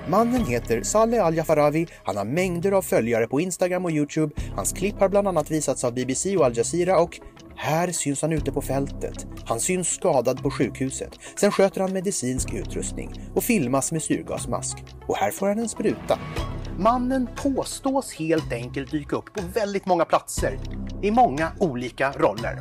Mannen heter Saleh Al-Jafarawi, han har mängder av följare på Instagram och YouTube, hans klipp har bland annat visats av BBC och Al Jazeera och här syns han ute på fältet. Han syns skadad på sjukhuset, sen sköter han medicinsk utrustning och filmas med syrgasmask. Och här får han en spruta. Mannen påstås helt enkelt dyka upp på väldigt många platser, i många olika roller.